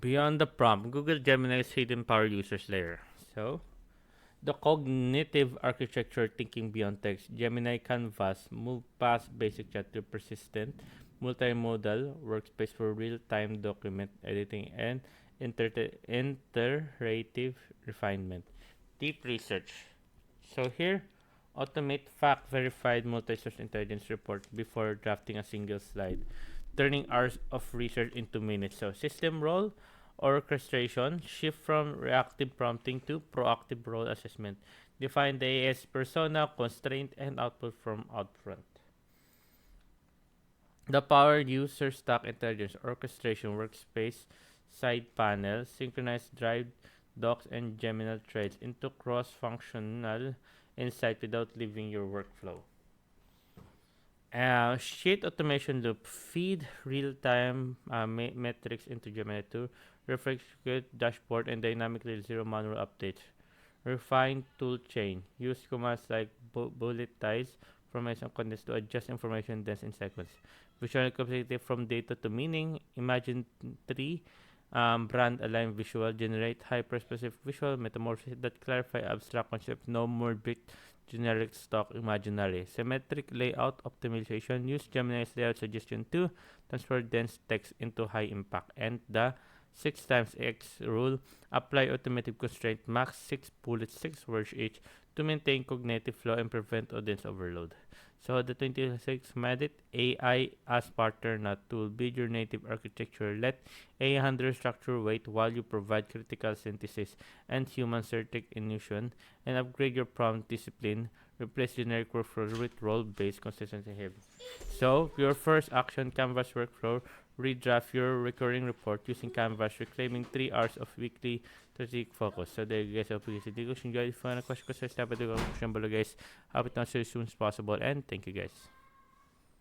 Beyond the prompt, Google Gemini's hidden power users layer. So, the cognitive architecture thinking beyond text. Gemini Canvas move past basic chat to persistent, multimodal workspace for real-time document editing and iterative refinement. Deep research. So here, automate fact-verified multi-source intelligence report before drafting a single slide, turning hours of research into minutes. So system role, orchestration, shift from reactive prompting to proactive role assessment. Define the AS persona, constraint, and output from outfront. The power user stack intelligence orchestration workspace side panel synchronize drive docs and Gemini threads into cross-functional insight without leaving your workflow. Sheet automation loop feed real-time metrics into Gemini to refresh dashboard and dynamically zero manual updates. Refine tool chain. Use commands like bullet ties, formation contents to adjust information dense in sequence. Visual complexity from data to meaning. Imagine tree. Brand aligned visual. Generate hyper-specific visual metamorphosis that clarify abstract concepts. No more bit generic stock imaginary. Symmetric layout optimization. Use Gemini's layout suggestion to transfer dense text into high impact. And the 6 times X rule. Apply automatic constraint max 6 bullets 6 words each to maintain cognitive flow and prevent audience overload. So the 26 Medit AI as partner not tool. Build your native architecture. Let AI handle structure weight while you provide critical synthesis and human-centric intuition, and upgrade your prompt discipline. Replace generic workflows with role-based consistency heavy. So your first action, Canvas workflow. Redraft your recurring report using Canvas, reclaiming 3 hours of weekly strategic focus. So there you guys, hope you guys enjoyed. If you want a question, dapat yung question below guys. Have it answered as soon as possible, and thank you guys.